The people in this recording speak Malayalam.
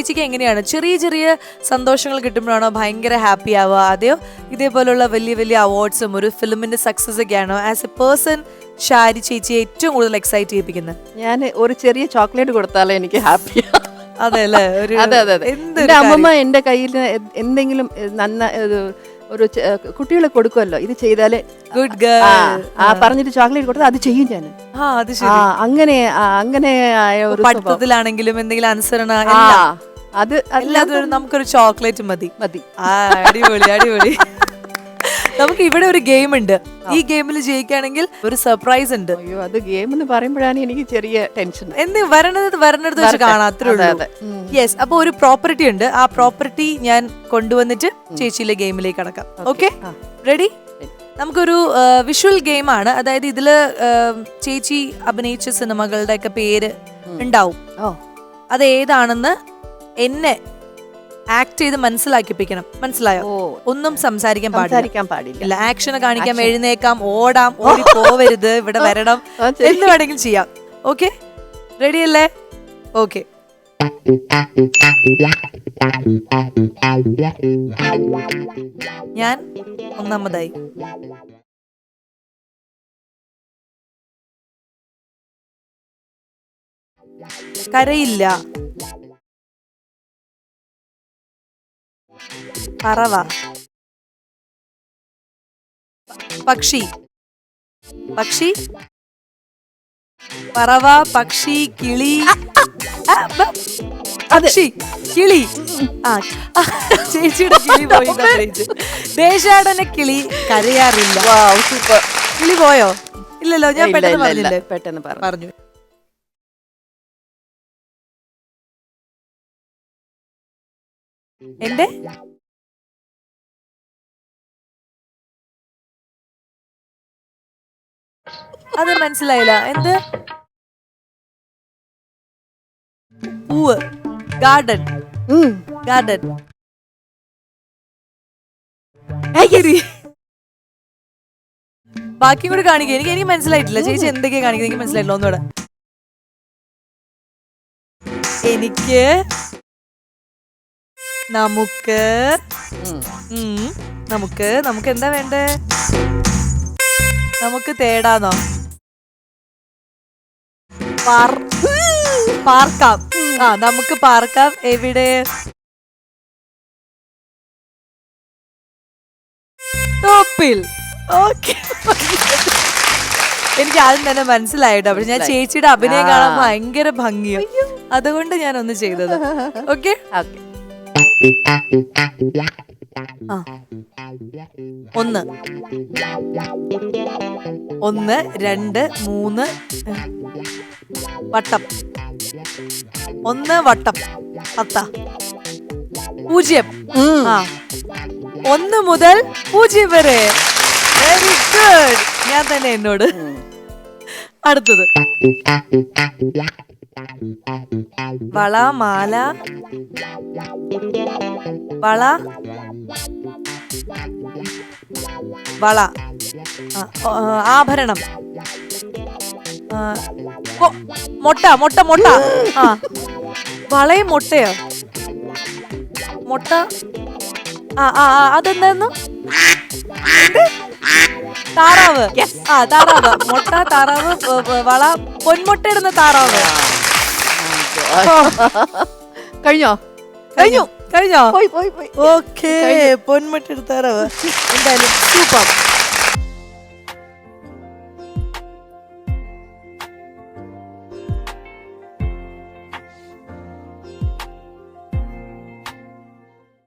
ചേച്ചിക്ക് എങ്ങനെയാണ് ചെറിയ ചെറിയ സന്തോഷങ്ങൾ കിട്ടുമ്പോഴാണോ ഭയങ്കര ഹാപ്പി ആവുക, അതെയോ ഇതേപോലുള്ള വലിയ വലിയ അവാർഡ്സും ഒരു ഫിലിമിന്റെ സക്സസ് ഒക്കെ ആണോ ആസ് എ പേഴ്സൺ ഷാരി ചേച്ചി ഏറ്റവും കൂടുതൽ എക്സൈറ്റ് ചെയ്യിപ്പിക്കുന്നത്? ഞാൻ ഒരു ചെറിയ ചോക്ലേറ്റ് കൊടുത്താലേ എനിക്ക് ഹാപ്പിയാ. അതെ അല്ലേ? അതെ അതെ അതെ. എന്റെ അമ്മമ്മ എന്റെ കയ്യിൽ എന്തെങ്കിലും ഒരു കുട്ടികളെ കൊടുക്കുമല്ലോ, ഇത് ചെയ്താലേ ഗുഡ് ഗേൾ പറഞ്ഞിട്ട് ചോക്ലേറ്റ് കൊടുത്താൽ അത് ചെയ്യും ഞാൻ. അങ്ങനെ അങ്ങനെ ആയ ഒരു പഠിത്തത്തിലാണെങ്കിലും എന്തെങ്കിലും അനുസരണ അത് എല്ലാത്തിനും നമുക്കൊരു ചോക്ലേറ്റ് മതി. മതി. അടിപൊളി അടിപൊളി. നമുക്ക് ഇവിടെ ഒരു ഗെയിം ഉണ്ട്. ഈ ഗെയിമിൽ ജയിക്കുകയാണെങ്കിൽ ഒരു സർപ്രൈസ് ഉണ്ട്. അയ്യോ, അത് ഗെയിം എന്ന് പറയുമ്പോഴാണ് എനിക്ക് ചെറിയ ടെൻഷൻ. എന്ത് വരണടുത്ത് വെച്ച് കാണാം, അത്രേ ഉള്ളൂ. യെസ്, അപ്പൊ ഒരു പ്രോപ്പർട്ടി ഉണ്ട്. ആ പ്രോപ്പർട്ടി ഞാൻ കൊണ്ടുവന്നിട്ട് ചേച്ചിയിലെ ഗെയിമിലേക്ക് കടക്കാം. Okay, ready? നമുക്കൊരു വിഷ്വൽ ഗെയിമാണ്. അതായത് ഇതില് ചേച്ചി അഭിനയിച്ച സിനിമകളുടെ ഒക്കെ പേര് ഉണ്ടാവും. അത് ഏതാണെന്ന് എന്നെ ആക്ട് ചെയ്ത് മനസ്സിലാക്കിപ്പിക്കണം. മനസ്സിലായോ? ഒന്നും സംസാരിക്കാൻ പാടില്ല. ആക്ഷൻ കാണിക്കാം, എഴുന്നേക്കാം, ഓടാം, ഓടി പോവരുത്, ഇവിടെ വരണം, എന്ത് വേണമെങ്കിലും ചെയ്യാം. ഓക്കെ, റെഡി അല്ലേ? ഓക്കെ. ഞാൻ ഒന്നാമതായി. കരയില്ല. പറവ. പക്ഷി. പക്ഷി, പറവ, പക്ഷി, കിളി. പക്ഷി, കിളി. ചേച്ചിയുടെ കിളി പോയി. ദേശാടന കിളി കരയാറില്ല. കിളി പോയോ? ഇല്ലല്ലോ, ഞാൻ പെട്ടെന്ന് പറഞ്ഞില്ലേ? പെട്ടെന്ന് പറഞ്ഞു. എന്റെ അത് മനസ്സിലായില്ല. എന്ത്? പൂവ്. ഗാർഡൻ. ഗാർഡൻ. ബാക്കി കൂടെ കാണിക്കുക. എനിക്ക് മനസ്സിലായിട്ടില്ല. ചേച്ചി എന്തൊക്കെയാ കാണിക്കുന്നത് എനിക്ക് മനസ്സിലായിട്ടില്ല. ഒന്നുകൂടെ. എനിക്ക്, നമുക്ക്, നമുക്ക് നമുക്ക് എന്താ വേണ്ടേ? നമുക്ക് തേടാന്നോ? പാർക്കാം. നമുക്ക് പാർക്കാം. എവിടെ? ടോപ്പിൽ. ഓക്കെ, എനിക്ക് ആദ്യം തന്നെ മനസ്സിലായിട്ടോ. പക്ഷെ ഞാൻ ചേച്ചിയുടെ അഭിനയം കാണാൻ ഭയങ്കര ഭംഗിയും, അതുകൊണ്ട് ഞാൻ ഒന്ന് ചെയ്തത്. ഓക്കെ, ഒന്ന്, ഒന്ന്, രണ്ട്, മൂന്ന്, വട്ടം. ഒന്ന് വട്ടം. 10. 0. ഒന്ന് മുതൽ 0 വരെ. Very good. ഞാൻ തന്നെ എന്നോട്. അടുത്തത് വള, മാല, വള, വള, ആഭരണം, മൊട്ട, മൊട്ട, മൊട്ട. വളയും മൊട്ടയോ? മൊട്ട. അതെന്തായിരുന്നു? താറാവ്. താറാവ്. മൊട്ട, താറാവ്, വള, പൊന്മുട്ട ഇടുന്ന താറാവ്. കഴിഞ്ഞോ? കഴിഞ്ഞോ? ഓക്കെ, പൊന്മുട്ട താറാവ്. എന്തായാലും സൂപ്പർ.